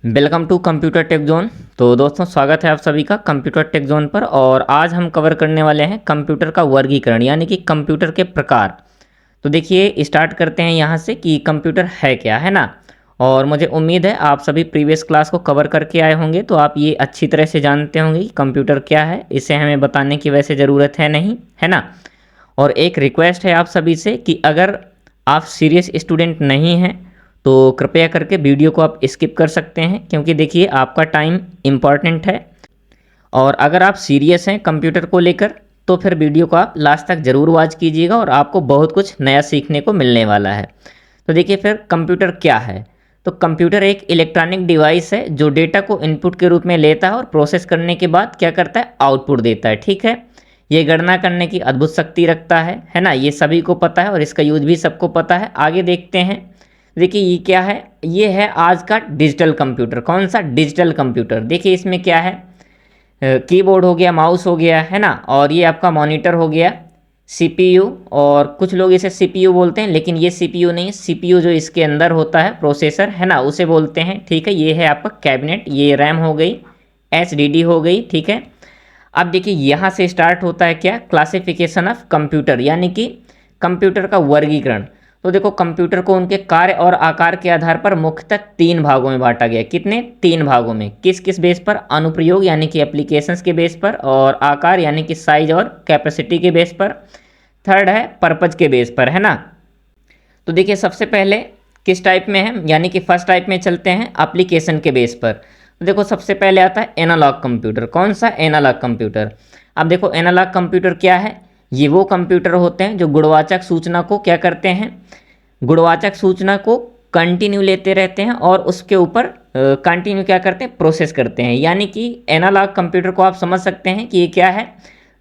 Welcome to computer tech zone. तो दोस्तों, स्वागत है आप सभी का कंप्यूटर टेक जोन पर। और आज हम कवर करने वाले हैं कंप्यूटर का वर्गीकरण, यानी कि कंप्यूटर के प्रकार। तो देखिए, स्टार्ट करते हैं यहाँ से कि कंप्यूटर है क्या, है ना। और मुझे उम्मीद है आप सभी प्रीवियस क्लास को कवर करके आए होंगे, तो आप ये अच्छी तरह से जानते होंगे कि कंप्यूटर क्या है। इसे हमें बताने की वैसे ज़रूरत है नहीं, है ना। और एक रिक्वेस्ट है आप सभी से कि अगर आप सीरियस स्टूडेंट नहीं हैं तो कृपया करके वीडियो को आप स्किप कर सकते हैं, क्योंकि देखिए आपका टाइम इम्पॉर्टेंट है। और अगर आप सीरियस हैं कंप्यूटर को लेकर तो फिर वीडियो को आप लास्ट तक ज़रूर वॉच कीजिएगा और आपको बहुत कुछ नया सीखने को मिलने वाला है। तो देखिए फिर कंप्यूटर क्या है। तो कंप्यूटर एक इलेक्ट्रॉनिक डिवाइस है जो डेटा को इनपुट के रूप में लेता है और प्रोसेस करने के बाद क्या करता है, आउटपुट देता है। ठीक है, ये गणना करने की अद्भुत शक्ति रखता है ना। ये सभी को पता है और इसका यूज भी सबको पता है। आगे देखते हैं। देखिए ये क्या है, ये है आज का डिजिटल कंप्यूटर। कौन सा डिजिटल कंप्यूटर? देखिए इसमें क्या है, कीबोर्ड हो गया, माउस हो गया, है ना। और ये आपका मॉनिटर हो गया, सीपीयू। और कुछ लोग इसे सीपीयू बोलते हैं, लेकिन ये सीपीयू नहीं, सीपीयू जो इसके अंदर होता है प्रोसेसर, है ना, उसे बोलते हैं। ठीक है, ये है आपका कैबिनेट, ये रैम हो गई, एचडीडी हो गई। ठीक है, अब देखिए यहाँ से स्टार्ट होता है क्या, क्लासिफिकेशन ऑफ कंप्यूटर, यानी कि कंप्यूटर का वर्गीकरण। तो देखो कंप्यूटर को उनके कार्य और आकार के आधार पर मुख्यतः 3 भागों में बांटा गया। कितने? 3 भागों में। किस किस बेस पर? अनुप्रयोग यानी कि एप्लीकेशंस के बेस पर, और आकार यानी कि साइज और कैपेसिटी के बेस पर। थर्ड है पर्पज के बेस पर, है ना। तो देखिए सबसे पहले किस टाइप में है, यानी कि फर्स्ट टाइप में चलते हैं, एप्लीकेशन के बेस पर। तो देखो सबसे पहले आता है एनालॉग कंप्यूटर। कौन सा? Analogue computer. अब देखो एनालॉग कंप्यूटर क्या है, ये वो कंप्यूटर होते हैं जो गुणवाचक सूचना को क्या करते हैं, गुणवाचक सूचना को कंटिन्यू लेते रहते हैं और उसके ऊपर कंटिन्यू क्या करते हैं, प्रोसेस करते हैं। यानी कि एनालॉग कंप्यूटर को आप समझ सकते हैं कि ये क्या है,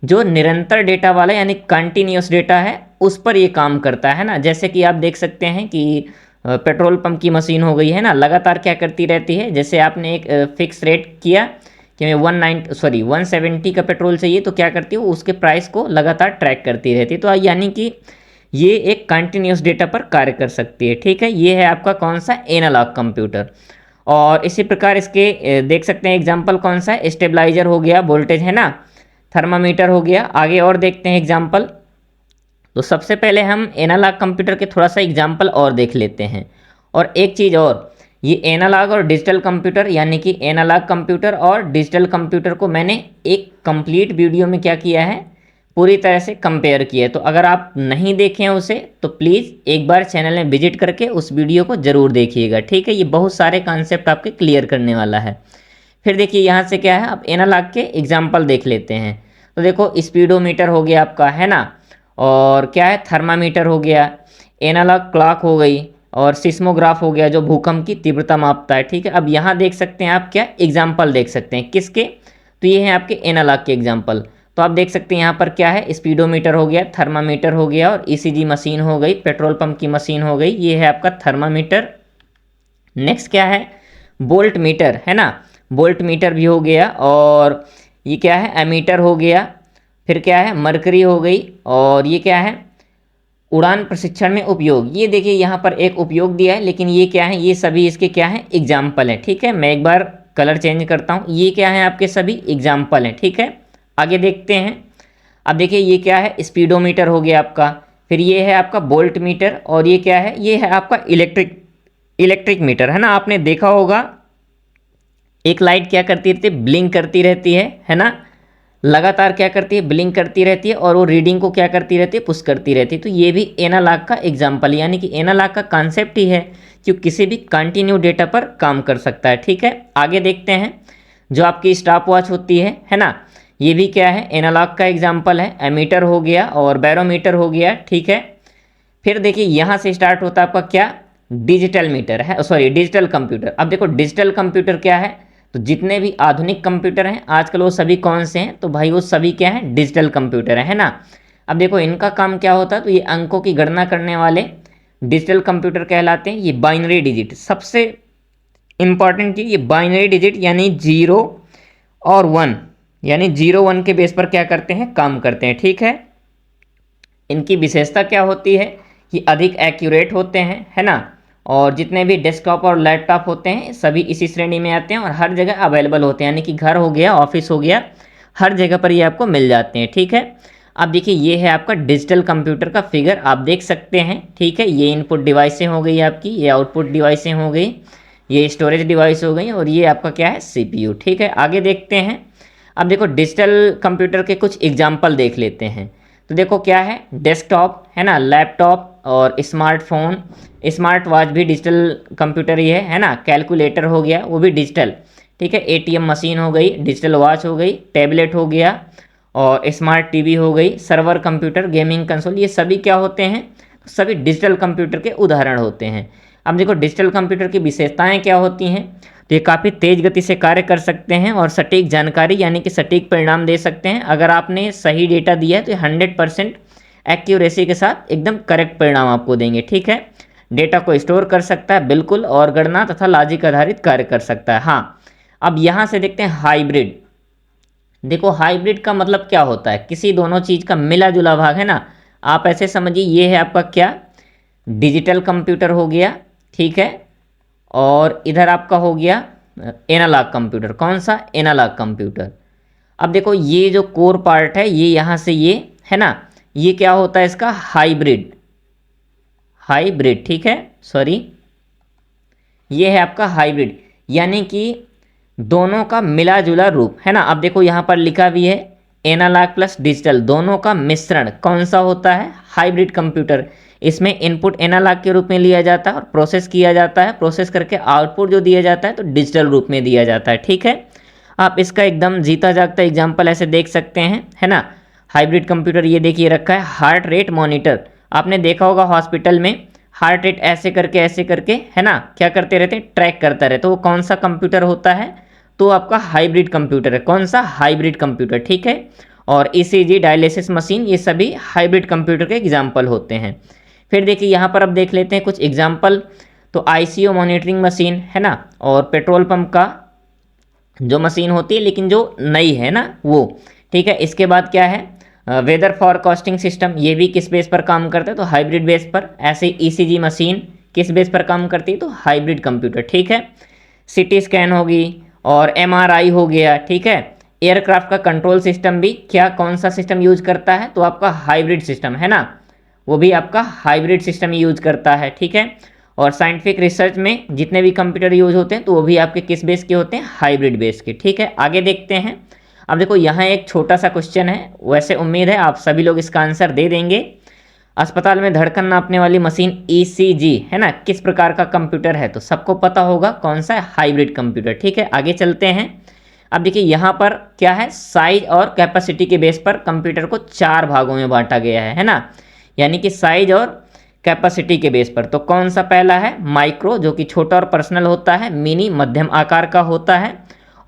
जो निरंतर डेटा वाला यानी कंटिन्यूस डेटा है उस पर ये काम करता है ना। जैसे कि आप देख सकते हैं कि पेट्रोल पंप की मशीन हो गई, है ना, लगातार क्या करती रहती है। जैसे आपने एक फिक्स रेट किया कि हमें 170 का पेट्रोल चाहिए, तो क्या करती है, उसके प्राइस को लगातार ट्रैक करती रहती है। तो यानी कि ये एक कंटिन्यूस डेटा पर कार्य कर सकती है। ठीक है, ये है आपका कौन सा, एनालॉग कंप्यूटर। और इसी प्रकार इसके देख सकते हैं एग्जांपल कौन सा है, स्टेबलाइजर हो गया, वोल्टेज, है ना, थर्मामीटर हो गया। आगे और देखते हैं एग्जांपल। तो सबसे पहले हम एनालॉग कंप्यूटर के थोड़ा सा एग्जांपल और देख लेते हैं। और एक चीज़ और, ये एनालॉग और डिजिटल कंप्यूटर, यानी कि एनालॉग कंप्यूटर और डिजिटल कंप्यूटर को मैंने एक कंप्लीट वीडियो में क्या किया है, पूरी तरह से कंपेयर किया है। तो अगर आप नहीं देखें उसे तो प्लीज़ एक बार चैनल में विजिट करके उस वीडियो को ज़रूर देखिएगा। ठीक है, ये बहुत सारे कॉन्सेप्ट आपके क्लियर करने वाला है। फिर देखिए यहाँ से क्या है, आप एनालॉग के एग्जाम्पल देख लेते हैं। तो देखो स्पीडोमीटर हो गया आपका, है ना, और क्या है, थर्मामीटर हो गया, एनालॉग क्लॉक हो गई, और सिस्मोग्राफ हो गया जो भूकंप की तीव्रता मापता है। ठीक है, अब यहाँ देख सकते हैं आप क्या एग्जाम्पल देख सकते हैं, किसके? तो ये हैं आपके एनालॉग के एग्जाम्पल। तो आप देख सकते हैं यहाँ पर क्या है, स्पीडोमीटर हो गया, थर्मामीटर हो गया, और ईसीजी मशीन हो गई, पेट्रोल पंप की मशीन हो गई। ये है आपका थर्मामीटर। नेक्स्ट क्या है, बोल्ट मीटर, है ना, बोल्ट मीटर भी हो गया। और ये क्या है, एमीटर हो गया। फिर क्या है, मरकरी हो गई। और ये क्या है, उड़ान प्रशिक्षण में उपयोग। ये देखिए यहाँ पर एक उपयोग दिया है, लेकिन ये क्या है, ये सभी इसके क्या है, एग्जाम्पल हैं। ठीक है, मैं एक बार कलर चेंज करता हूँ, ये क्या है, आपके सभी एग्जाम्पल हैं। ठीक है, आगे देखते हैं। अब देखिए ये क्या है, स्पीडोमीटर हो गया आपका। फिर ये है आपका बोल्ट मीटर। और ये क्या है, ये है आपका इलेक्ट्रिक मीटर, है ना। आपने देखा होगा एक लाइट क्या करती रहती है, ब्लिंक करती रहती है ना, लगातार क्या करती है, ब्लिंक करती रहती है, और वो रीडिंग को क्या करती रहती है, पुश करती रहती है। तो ये भी एनालॉग का एग्जाम्पल, यानी कि एनालॉग का कॉन्सेप्ट ही है कि किसी भी कंटिन्यू डेटा पर काम कर सकता है। ठीक है, आगे देखते हैं। जो आपकी स्टॉप वॉच होती है ना, ये भी क्या है, एनालॉग का एग्जाम्पल है। एमीटर हो गया और बैरोमीटर हो गया। ठीक है, फिर देखिए यहाँ से स्टार्ट होता है आपका क्या, डिजिटल मीटर है, डिजिटल कंप्यूटर। अब देखो डिजिटल कंप्यूटर क्या है, तो जितने भी आधुनिक कंप्यूटर हैं आजकल वो सभी कौन से हैं, तो भाई वो सभी क्या हैं, डिजिटल कंप्यूटर है ना। अब देखो इनका काम क्या होता है, तो ये अंकों की गणना करने वाले डिजिटल कंप्यूटर कहलाते हैं। ये बाइनरी डिजिट, सबसे इंपॉर्टेंट चीज, ये बाइनरी डिजिट यानी 0 और 1, यानी 0 1 के बेस पर क्या करते हैं, काम करते हैं। ठीक है, इनकी विशेषता क्या होती है, कि अधिक एक्यूरेट होते हैं, है ना, और जितने भी डेस्कटॉप और लैपटॉप होते हैं सभी इसी श्रेणी में आते हैं और हर जगह अवेलेबल होते हैं, यानी कि घर हो गया, ऑफिस हो गया, हर जगह पर ये आपको मिल जाते हैं। ठीक है, अब देखिए ये है आपका डिजिटल कंप्यूटर का फिगर, आप देख सकते हैं। ठीक है, ये इनपुट डिवाइसें हो गई आपकी, ये आउटपुट डिवाइसें हो गई, ये स्टोरेज डिवाइस हो गई और ये आपका क्या है, सीपीयू। ठीक है, आगे देखते हैं। अब देखो डिजिटल कंप्यूटर के कुछ एग्जाम्पल देख लेते हैं। तो देखो क्या है, डेस्कटॉप है ना, लैपटॉप और स्मार्टफोन, स्मार्ट वॉच भी डिजिटल कंप्यूटर ही है ना, कैलकुलेटर हो गया वो भी डिजिटल। ठीक है, एटीएम मशीन हो गई, डिजिटल वॉच हो गई, टैबलेट हो गया और स्मार्ट टीवी हो गई, सर्वर कंप्यूटर, गेमिंग कंसोल, ये सभी क्या होते हैं, सभी डिजिटल कंप्यूटर के उदाहरण होते हैं। अब देखो डिजिटल कंप्यूटर की विशेषताएं क्या होती हैं, तो ये काफ़ी तेज़ गति से कार्य कर सकते हैं और सटीक जानकारी यानी कि सटीक परिणाम दे सकते हैं। अगर आपने सही डेटा दिया है तो 100% एक्यूरेसी के साथ एकदम करेक्ट परिणाम आपको देंगे। ठीक है, डेटा को स्टोर कर सकता है बिल्कुल और गणना तथा लॉजिक आधारित कार्य कर सकता है। हाँ, अब यहाँ से देखते हैं हाइब्रिड। देखो हाइब्रिड का मतलब क्या होता है, किसी दोनों चीज़ का मिला जुला भाग है ना। आप ऐसे समझिए ये है आपका क्या, डिजिटल कंप्यूटर हो गया। ठीक है, और इधर आपका हो गया एनालॉग कंप्यूटर। कौन सा, एनालॉग कंप्यूटर। अब देखो ये जो कोर पार्ट है ये यहाँ से ये है ना, ये क्या होता है इसका, हाइब्रिड। हाइब्रिड, ठीक है, सॉरी, ये है आपका हाइब्रिड, यानी कि दोनों का मिला जुला रूप है ना। अब देखो यहाँ पर लिखा भी है एनालॉग प्लस डिजिटल, दोनों का मिश्रण कौन सा होता है, हाइब्रिड कंप्यूटर। इसमें इनपुट एनालॉग के रूप में लिया जाता है और प्रोसेस किया जाता है, प्रोसेस करके आउटपुट जो दिया जाता है तो डिजिटल रूप में दिया जाता है। ठीक है, आप इसका एकदम जीता जागता एग्जाम्पल ऐसे देख सकते हैं है ना। हाइब्रिड कंप्यूटर ये देखिए रखा है, हार्ट रेट मॉनिटर। आपने देखा होगा हॉस्पिटल में हार्ट रेट ऐसे करके है ना क्या करते रहते हैं, ट्रैक करता रहता है। तो वो कौन सा कंप्यूटर होता है, तो आपका हाइब्रिड कंप्यूटर है। कौन सा, हाइब्रिड कंप्यूटर। ठीक है, और ईसीजी, डायलिसिस मशीन, ये सभी हाइब्रिड कंप्यूटर के एग्जाम्पल होते हैं। फिर देखिए यहाँ पर अब देख लेते हैं कुछ एग्जाम्पल। तो आईसीयू मॉनिटरिंग मशीन है ना, और पेट्रोल पंप का जो मशीन होती है लेकिन जो नई है ना वो। ठीक है, इसके बाद क्या है, वेदर फॉरकास्टिंग सिस्टम, ये भी किस बेस पर काम करता है, तो हाइब्रिड बेस पर। ऐसे ईसीजी मशीन किस बेस पर काम करती है, तो हाइब्रिड कंप्यूटर। ठीक है, सीटी स्कैन होगी और एमआरआई हो गया। ठीक है, एयरक्राफ्ट का कंट्रोल सिस्टम भी क्या, कौन सा सिस्टम यूज करता है, तो आपका हाइब्रिड सिस्टम है ना, वो भी आपका हाइब्रिड सिस्टम यूज करता है। ठीक है, और साइंटिफिक रिसर्च में जितने भी कंप्यूटर यूज होते हैं तो वो भी आपके किस बेस के होते हैं, हाइब्रिड बेस के। ठीक है, आगे देखते हैं। अब देखो यहाँ एक छोटा सा क्वेश्चन है, वैसे उम्मीद है आप सभी लोग इसका आंसर दे देंगे। अस्पताल में धड़कन नापने वाली मशीन ईसीजी है ना, किस प्रकार का कंप्यूटर है, तो सबको पता होगा कौन सा है, हाइब्रिड कंप्यूटर। ठीक है, आगे चलते हैं। अब देखिए यहाँ पर क्या है, साइज और कैपेसिटी के बेस पर कंप्यूटर को 4 भागों में बांटा गया है ना, यानी कि साइज और कैपेसिटी के बेस पर। तो कौन सा पहला है, माइक्रो, जो कि छोटा और पर्सनल होता है, मिनी मध्यम आकार का होता है,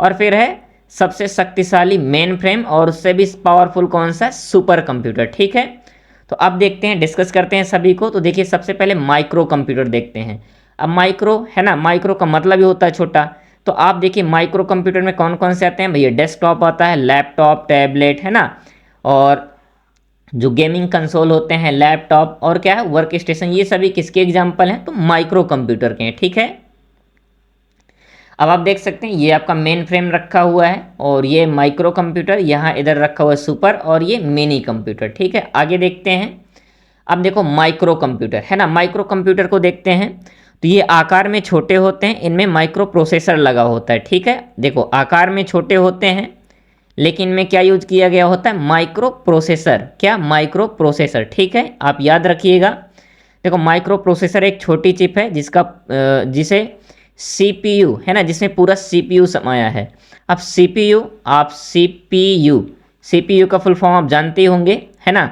और फिर है सबसे शक्तिशाली मेन फ्रेम, और उससे भी पावरफुल कौन सा है, सुपर कंप्यूटर। ठीक है, तो अब देखते हैं, डिस्कस करते हैं सभी को। तो देखिए सबसे पहले माइक्रो कंप्यूटर देखते हैं। अब माइक्रो है ना, माइक्रो का मतलब ही होता है छोटा। तो आप देखिए माइक्रो कंप्यूटर में कौन कौन से आते हैं भैया, डेस्कटॉप आता है, लैपटॉप, टैबलेट है ना, और जो गेमिंग कंसोल होते हैं, लैपटॉप, और क्या है, वर्क स्टेशन, ये सभी किसके एग्जाम्पल हैं, तो माइक्रो कंप्यूटर के हैं। ठीक है, अब आप देख सकते हैं ये आपका मेन फ्रेम रखा हुआ है और ये माइक्रो कंप्यूटर, यहाँ इधर रखा हुआ है सुपर, और ये मिनी कंप्यूटर। ठीक है, आगे देखते हैं। अब देखो माइक्रो कंप्यूटर है ना, माइक्रो कंप्यूटर को देखते हैं। तो ये आकार में छोटे होते हैं, इनमें माइक्रो प्रोसेसर लगा होता है। ठीक है, देखो आकार में छोटे होते हैं लेकिन इनमें क्या यूज किया गया होता है, माइक्रो प्रोसेसर। क्या, माइक्रो प्रोसेसर। ठीक है, आप याद रखिएगा। देखो माइक्रो प्रोसेसर एक छोटी चिप है जिसे सीपीयू है ना, जिसमें पूरा सीपीयू समाया है। अब सीपीयू का फुल फॉर्म आप जानते होंगे है ना,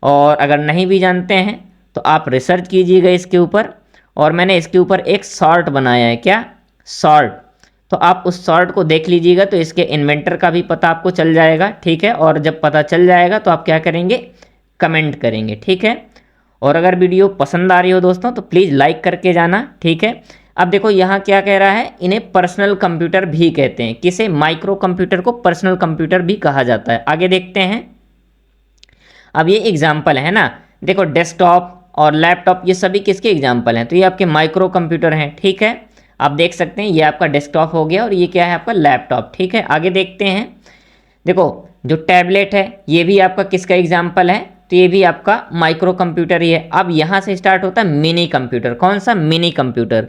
और अगर नहीं भी जानते हैं तो आप रिसर्च कीजिएगा इसके ऊपर। और मैंने इसके ऊपर एक शॉर्ट बनाया है, क्या, शॉर्ट, तो आप उस शॉर्ट को देख लीजिएगा तो इसके इन्वेंटर का भी पता आपको चल जाएगा। ठीक है, और जब पता चल जाएगा तो आप क्या करेंगे, कमेंट करेंगे। ठीक है, और अगर वीडियो पसंद आ रही हो दोस्तों तो प्लीज़ लाइक करके जाना। ठीक है, अब देखो यहाँ क्या कह रहा है, इन्हें पर्सनल कंप्यूटर भी कहते हैं। किसे, माइक्रो कंप्यूटर को पर्सनल कंप्यूटर भी कहा जाता है। आगे देखते हैं। अब ये एग्जाम्पल है ना, देखो डेस्कटॉप और लैपटॉप, ये सभी किसके एग्जाम्पल हैं? तो ये आपके माइक्रो कंप्यूटर हैं, ठीक है। आप देख सकते हैं ये आपका डेस्कटॉप हो गया और ये क्या है आपका लैपटॉप, ठीक है। आगे देखते हैं, देखो जो टैबलेट है ये भी आपका किसका एग्जाम्पल है? तो ये भी आपका माइक्रो कंप्यूटर ही है। अब यहाँ से स्टार्ट होता है मिनी कंप्यूटर। कौन सा? Mini computer.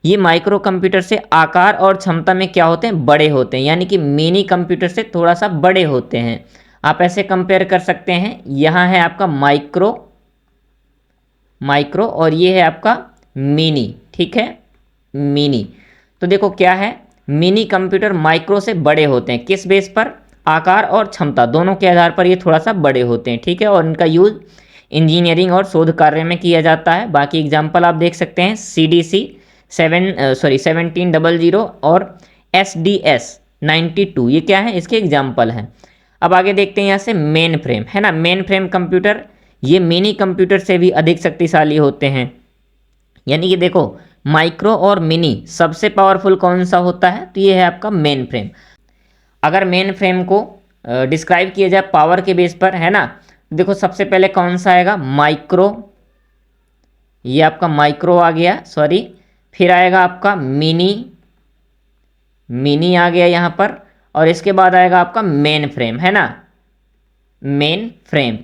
ये माइक्रो कंप्यूटर से आकार और क्षमता में क्या होते हैं? बड़े होते हैं, यानी कि मिनी कंप्यूटर से थोड़ा सा बड़े होते हैं। आप ऐसे कंपेयर कर सकते हैं, यहाँ है आपका माइक्रो और ये है आपका मिनी, ठीक है, मिनी। तो देखो क्या है, मिनी कंप्यूटर माइक्रो से बड़े होते हैं, किस बेस पर? आकार और क्षमता दोनों के आधार पर ये थोड़ा सा बड़े होते हैं, ठीक है। और इनका यूज इंजीनियरिंग और शोध कार्य में किया जाता है। बाकी एग्जाम्पल आप देख सकते हैं CDC 1700 और SDS 92, ये क्या है? इसके एग्जाम्पल हैं। अब आगे देखते हैं यहाँ से मेन फ्रेम, है ना। मेन फ्रेम कंप्यूटर ये मिनी कंप्यूटर से भी अधिक शक्तिशाली होते हैं, यानी कि देखो माइक्रो और मिनी सबसे पावरफुल कौन सा होता है? तो ये है आपका मेन फ्रेम। अगर मेन फ्रेम को डिस्क्राइब किया जाए पावर के बेस पर, है ना, देखो सबसे पहले कौन सा आएगा? माइक्रो, ये आपका माइक्रो आ गया, सॉरी। फिर आएगा आपका मिनी आ गया यहाँ पर, और इसके बाद आएगा आपका मेन फ्रेम, है ना, मेन फ्रेम।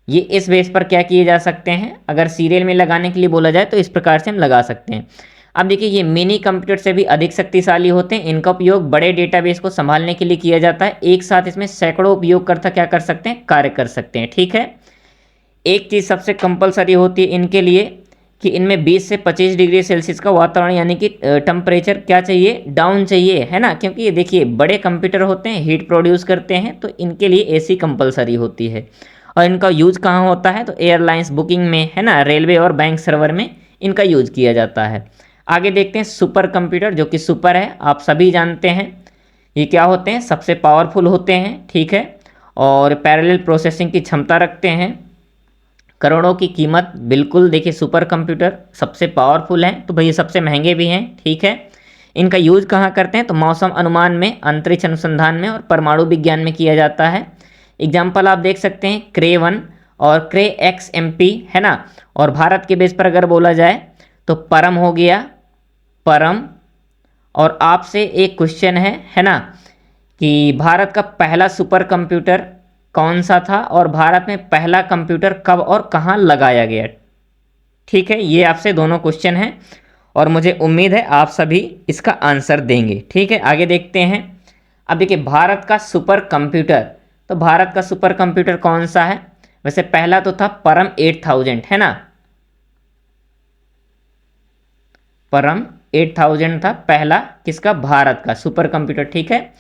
ये इस बेस पर क्या किए जा सकते हैं? अगर सीरियल में लगाने के लिए बोला जाए तो इस प्रकार से हम लगा सकते हैं। अब देखिए ये मिनी कंप्यूटर से भी अधिक शक्तिशाली होते हैं। इनका उपयोग बड़े डेटाबेस को संभालने के लिए किया जाता है। एक साथ इसमें सैकड़ों उपयोगकर्ता क्या कर सकते हैं? कार्य कर सकते हैं, ठीक है। एक चीज़ सबसे कंपलसरी होती है इनके लिए कि इनमें 20 से 25 डिग्री सेल्सियस का वातावरण यानी कि टेम्परेचर क्या चाहिए? डाउन चाहिए, है ना, क्योंकि ये देखिए बड़े कंप्यूटर होते हैं, हीट प्रोड्यूस करते हैं, तो इनके लिए AC कंपलसरी होती है। और इनका यूज कहाँ होता है? तो एयरलाइंस बुकिंग में, है ना, रेलवे और बैंक सर्वर में इनका यूज किया जाता है। आगे देखते हैं सुपर कंप्यूटर, जो कि सुपर है, आप सभी जानते हैं ये क्या होते हैं? सबसे पावरफुल होते हैं, ठीक है, और पैरेलल प्रोसेसिंग की क्षमता रखते हैं। करोड़ों की कीमत, बिल्कुल देखिए सुपर कंप्यूटर सबसे पावरफुल हैं, तो भाई सबसे महंगे भी हैं, ठीक है। इनका यूज कहाँ करते हैं? तो मौसम अनुमान में, अंतरिक्ष अनुसंधान में और परमाणु विज्ञान में किया जाता है। एग्जाम्पल आप देख सकते हैं क्रे 1 और क्रे XMP, है ना। और भारत के बेस पर अगर बोला जाए तो परम हो गया, परम। और आपसे एक क्वेश्चन है ना, कि भारत का पहला सुपर कंप्यूटर कौन सा था और भारत में पहला कंप्यूटर कब और कहाँ लगाया गया? ठीक है, ये आपसे दोनों क्वेश्चन हैं और मुझे उम्मीद है आप सभी इसका आंसर देंगे, ठीक है। आगे देखते हैं। अब देखिए भारत का सुपर कंप्यूटर, तो भारत का सुपर कंप्यूटर कौन सा है? वैसे पहला तो था परम 8000, है ना, परम 8000 था पहला किसका? भारत का सुपर कंप्यूटर, ठीक है।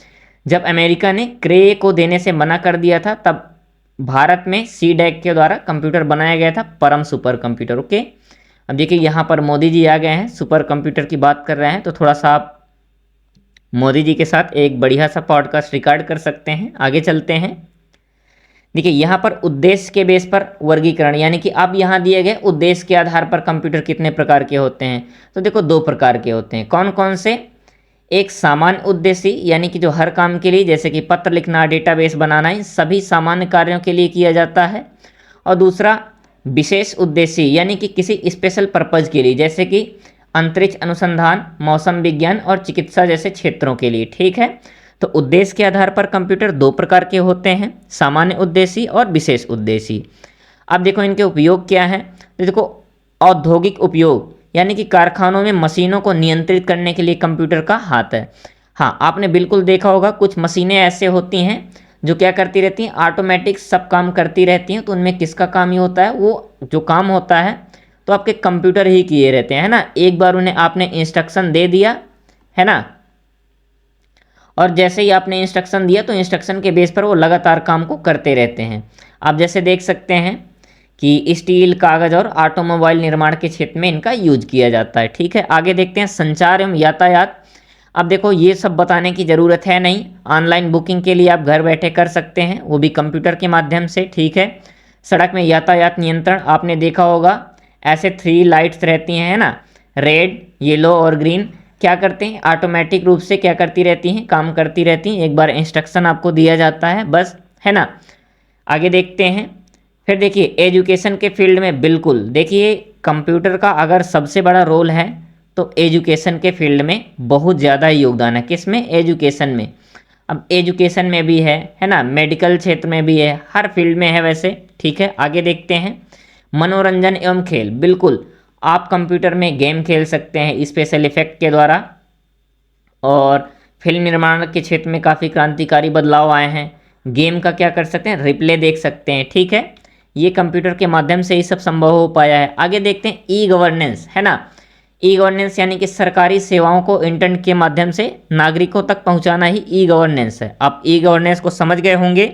जब अमेरिका ने क्रे को देने से मना कर दिया था तब भारत में CDAC के द्वारा कंप्यूटर बनाया गया था परम सुपर कंप्यूटर, ओके। अब देखिए यहाँ पर मोदी जी आ गए हैं, सुपर कंप्यूटर की बात कर रहे हैं, तो थोड़ा सा आप मोदी जी के साथ एक बढ़िया सा पॉडकास्ट रिकॉर्ड कर सकते हैं। आगे चलते हैं। देखिए यहाँ पर उद्देश्य के बेस पर वर्गीकरण, यानी कि अब यहाँ दिए गए उद्देश्य के आधार पर कंप्यूटर कितने प्रकार के होते हैं? तो देखो 2 प्रकार के होते हैं। कौन कौन से? एक सामान्य उद्देश्य, यानी कि जो हर काम के लिए, जैसे कि पत्र लिखना, डेटाबेस बनाना, इन सभी सामान्य कार्यों के लिए किया जाता है। और दूसरा विशेष उद्देश्य, यानी कि किसी स्पेशल पर्पज़ के लिए, जैसे कि अंतरिक्ष अनुसंधान, मौसम विज्ञान और चिकित्सा जैसे क्षेत्रों के लिए, ठीक है। तो उद्देश्य के आधार पर कंप्यूटर 2 प्रकार के होते हैं, सामान्य उद्देश्य और विशेष उद्देश्य। अब देखो इनके उपयोग क्या है? तो देखो औद्योगिक उपयोग, यानी कि कारखानों में मशीनों को नियंत्रित करने के लिए कंप्यूटर का हाथ है। हाँ, आपने बिल्कुल देखा होगा कुछ मशीनें ऐसे होती हैं जो क्या करती रहती हैं? ऑटोमेटिक सब काम करती रहती हैं। तो उनमें किसका काम ही होता है? वो जो काम होता है तो आपके कंप्यूटर ही किए रहते हैं, है ना। एक बार उन्हें आपने इंस्ट्रक्शन दे दिया, है ना, और जैसे ही आपने इंस्ट्रक्शन दिया तो इंस्ट्रक्शन के बेस पर वो लगातार काम को करते रहते हैं। आप जैसे देख सकते हैं कि स्टील, कागज़ और ऑटोमोबाइल निर्माण के क्षेत्र में इनका यूज किया जाता है, ठीक है। आगे देखते हैं संचार एवं यातायात। अब देखो ये सब बताने की ज़रूरत है नहीं, ऑनलाइन बुकिंग के लिए आप घर बैठे कर सकते हैं, वो भी कंप्यूटर के माध्यम से, ठीक है। सड़क में यातायात नियंत्रण, आपने देखा होगा ऐसे 3 लाइट्स रहती हैं, है ना, रेड, येलो और ग्रीन, क्या करते हैं? ऑटोमेटिक रूप से क्या करती रहती हैं? काम करती रहती हैं। एक बार इंस्ट्रक्शन आपको दिया जाता है बस, है ना। आगे देखते हैं फिर देखिए एजुकेशन के फील्ड में बिल्कुल देखिए कंप्यूटर का अगर सबसे बड़ा रोल है तो एजुकेशन के फील्ड में बहुत ज़्यादा योगदान है। किस में? एजुकेशन में। अब एजुकेशन में भी है ना, मेडिकल क्षेत्र में भी है, हर फील्ड में है वैसे। ठीक है, आगे देखते हैं। मनोरंजन एवं खेल, बिल्कुल आप कंप्यूटर में गेम खेल सकते हैं स्पेशल इफेक्ट के द्वारा, और फिल्म निर्माण के क्षेत्र में काफ़ी क्रांतिकारी बदलाव आए हैं। गेम का क्या कर सकते हैं? रिप्ले देख सकते हैं। ठीक है, ये कंप्यूटर के माध्यम से ही सब संभव हो पाया है। आगे देखते हैं ई गवर्नेंस, है ना। ई गवर्नेंस यानी कि सरकारी सेवाओं को इंटरनेट के माध्यम से नागरिकों तक पहुंचाना ही ई गवर्नेंस है। आप ई गवर्नेंस को समझ गए होंगे।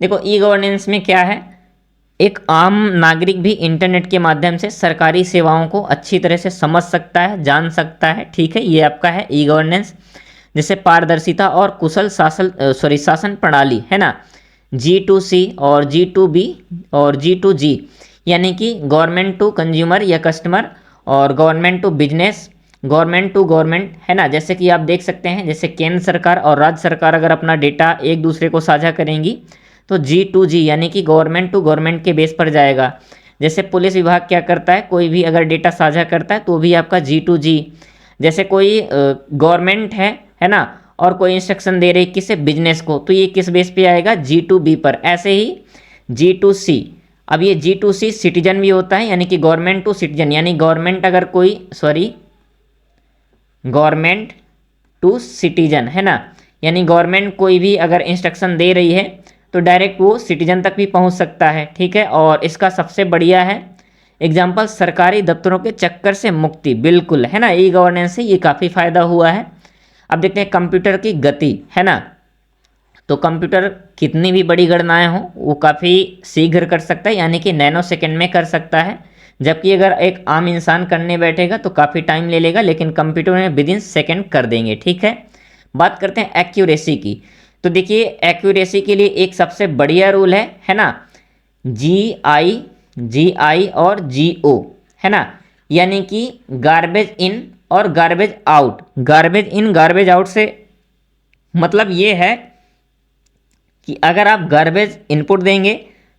देखो ई गवर्नेंस में क्या है, एक आम नागरिक भी इंटरनेट के माध्यम से सरकारी सेवाओं को अच्छी तरह से समझ सकता है, जान सकता है। ठीक है, ये आपका है ई गवर्नेंस। जैसे पारदर्शिता और कुशल शासन प्रणाली, है ना। G2C और G2B और G2G यानी कि गवर्नमेंट टू कंज्यूमर या कस्टमर, और government to business, government to government, है ना। जैसे कि आप देख सकते हैं, जैसे केंद्र सरकार और राज्य सरकार अगर अपना डेटा एक दूसरे को साझा करेंगी तो G2G यानी कि गवर्नमेंट टू गवर्नमेंट के बेस पर जाएगा। जैसे पुलिस विभाग क्या करता है, कोई भी अगर डेटा साझा करता है तो भी आपका G2G। जैसे कोई गवर्नमेंट है ना, और कोई इंस्ट्रक्शन दे रही किसे? बिजनेस को, तो ये किस बेस पे आएगा? G2B पर। ऐसे ही G2C, अब ये G2C सिटीजन भी होता है, यानी कि गवर्नमेंट टू सिटीजन, यानी गवर्नमेंट अगर कोई गवर्नमेंट टू सिटीजन, है ना, यानी गवर्नमेंट कोई भी अगर इंस्ट्रक्शन दे रही है तो डायरेक्ट वो सिटीजन तक भी पहुंच सकता है। ठीक है, और इसका सबसे बढ़िया है एग्जाम्पल सरकारी दफ्तरों के चक्कर से मुक्ति, बिल्कुल, है ना। ई गवर्नेंस से ये काफ़ी फायदा हुआ है। अब देखते हैं कंप्यूटर की गति, है ना। तो कंप्यूटर कितनी भी बड़ी गणनाएं हो वो काफ़ी शीघ्र कर सकता है, यानी कि नैनो सेकंड में कर सकता है। जबकि अगर एक आम इंसान करने बैठेगा तो काफ़ी टाइम ले लेगा, लेकिन कंप्यूटर में विद इन सेकेंड कर देंगे। ठीक है, बात करते हैं एक्यूरेसी की। तो देखिए एक्यूरेसी के लिए एक सबसे बढ़िया रूल है ना, GI और GO, है ना, यानी कि गार्बेज इन और garbage out. Garbage in garbage out से मतलब ये है कि अगर आप गार्बेज इनपुट देंगे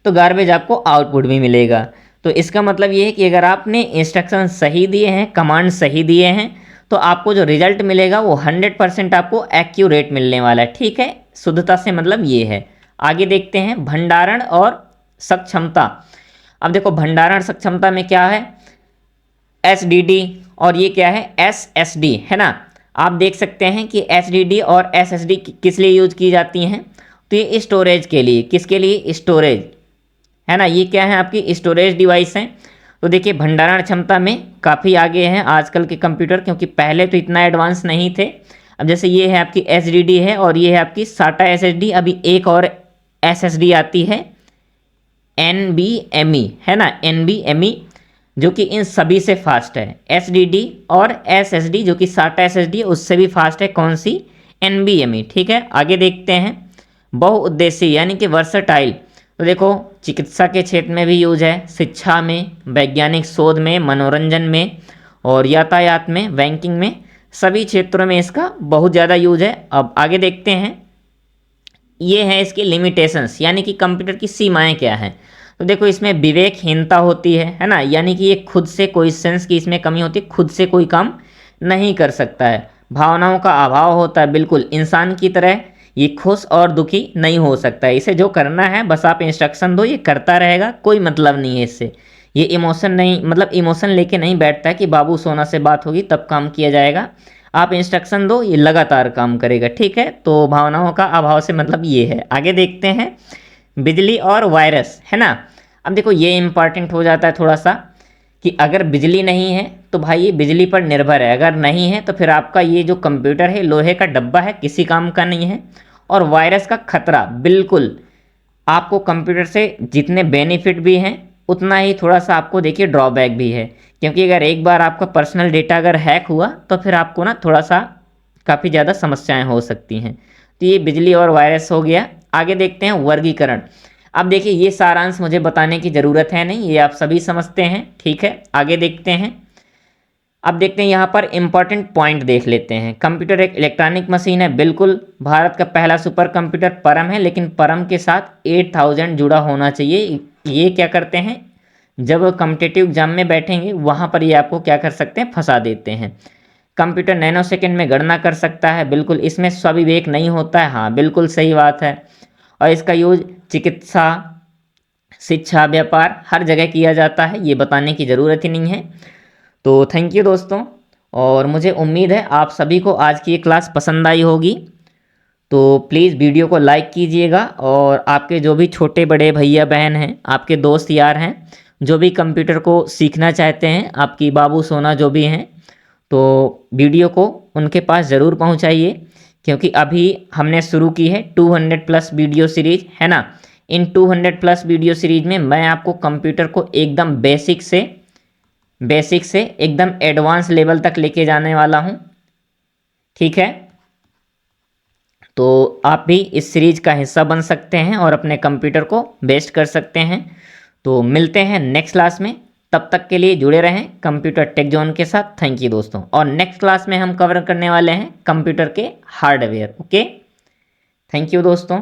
तो गार्बेज आपको आउटपुट भी मिलेगा। तो इसका मतलब ये है कि अगर आपने इंस्ट्रक्शन सही दिए हैं, कमांड सही दिए हैं, तो आपको जो रिजल्ट मिलेगा वो 100% आपको एक्यूरेट मिलने वाला है। ठीक है, शुद्धता से मतलब ये है। आगे देखते हैं भंडारण और सक्षमता। अब देखो भंडारण सक्षमता में क्या है, HDD, और ये क्या है, SSD, है ना। आप देख सकते हैं कि HDD और SSD किस लिए यूज की जाती हैं, तो ये स्टोरेज के लिए। किसके लिए? स्टोरेज, है ना। ये क्या है, आपकी स्टोरेज डिवाइस हैं। तो देखिए भंडारण क्षमता में काफ़ी आगे हैं आजकल के कंप्यूटर, क्योंकि पहले तो इतना एडवांस नहीं थे। अब जैसे ये है आपकी HDD है, और ये है आपकी SATA SSD। अभी एक और SSD आती है NVMe, है ना, NVMe, जो कि इन सभी से फास्ट है। HDD और SSD जो कि SATA SSD है उससे भी फास्ट है। कौन सी? NVMe। ठीक है, आगे देखते हैं बहुउद्देशीय यानी कि वर्सटाइल। तो देखो चिकित्सा के क्षेत्र में भी यूज है, शिक्षा में, वैज्ञानिक शोध में, मनोरंजन में, और यातायात में, बैंकिंग में, सभी क्षेत्रों में इसका बहुत ज़्यादा यूज है। अब आगे देखते हैं, ये है इसकी लिमिटेशंस, यानी कि कंप्यूटर की सीमाएं क्या हैं। तो देखो इसमें विवेकहीनता होती है ना, यानी कि ये खुद से कोई सेंस की इसमें कमी होती है, खुद से कोई काम नहीं कर सकता है। भावनाओं का अभाव होता है, बिल्कुल इंसान की तरह ये खुश और दुखी नहीं हो सकता है। इसे जो करना है बस आप इंस्ट्रक्शन दो, ये करता रहेगा, कोई मतलब नहीं है इससे। ये इमोशन नहीं, मतलब इमोशन लेके नहीं बैठता है कि बाबू सोना से बात होगी तब काम किया जाएगा। आप इंस्ट्रक्शन दो, ये लगातार काम करेगा। ठीक है, तो भावनाओं का अभाव से मतलब ये है। आगे देखते हैं बिजली और वायरस, है ना। अब देखो ये इंपॉर्टेंट हो जाता है थोड़ा सा कि अगर बिजली नहीं है तो भाई ये बिजली पर निर्भर है, अगर नहीं है तो फिर आपका ये जो कंप्यूटर है लोहे का डब्बा है, किसी काम का नहीं है। और वायरस का खतरा, बिल्कुल आपको कंप्यूटर से जितने बेनिफिट भी हैं उतना ही थोड़ा सा आपको देखिए ड्रॉबैक भी है, क्योंकि अगर एक बार आपका पर्सनल डेटा अगर हैक हुआ तो फिर आपको ना थोड़ा सा काफ़ी ज़्यादा समस्याएं हो सकती हैं। तो ये बिजली और वायरस हो गया। आगे देखते हैं वर्गीकरण। अब देखिए ये सारांश मुझे बताने की ज़रूरत है नहीं, ये आप सभी समझते हैं। ठीक है, आगे देखते हैं। अब देखते हैं यहाँ पर इंपॉर्टेंट पॉइंट देख लेते हैं। कंप्यूटर एक इलेक्ट्रॉनिक मशीन है, बिल्कुल। भारत का पहला सुपर कंप्यूटर परम है, लेकिन परम के साथ 8000 जुड़ा होना चाहिए। ये क्या करते हैं, जब कॉम्पिटिटिव एग्जाम में बैठेंगे वहाँ पर ये आपको क्या कर सकते हैं, फंसा देते हैं। कंप्यूटर नैनो सेकंड में गणना कर सकता है, बिल्कुल। इसमें स्वविवेक नहीं होता है, हाँ बिल्कुल सही बात है। और इसका यूज चिकित्सा, शिक्षा, व्यापार हर जगह किया जाता है, ये बताने की ज़रूरत ही नहीं है। तो थैंक यू दोस्तों, और मुझे उम्मीद है आप सभी को आज की ये क्लास पसंद आई होगी। तो प्लीज़ वीडियो को लाइक कीजिएगा, और आपके जो भी छोटे बड़े भैया बहन हैं, आपके दोस्त यार हैं, जो भी कंप्यूटर को सीखना चाहते हैं, आपकी बाबू सोना जो भी हैं, तो वीडियो को उनके पास ज़रूर पहुंचाइए, क्योंकि अभी हमने शुरू की है 200 प्लस वीडियो सीरीज, है ना। इन 200 प्लस वीडियो सीरीज में मैं आपको कंप्यूटर को एकदम बेसिक से एकदम एडवांस लेवल तक लेके जाने वाला हूँ, ठीक है। तो आप भी इस सीरीज का हिस्सा बन सकते हैं और अपने कंप्यूटर को बेस्ट कर सकते हैं। तो मिलते हैं नेक्स्ट क्लास में, तब तक के लिए जुड़े रहें कंप्यूटर टेक जोन के साथ। थैंक यू दोस्तों। और नेक्स्ट क्लास में हम कवर करने वाले हैं कंप्यूटर के हार्डवेयर। ओके, थैंक यू दोस्तों।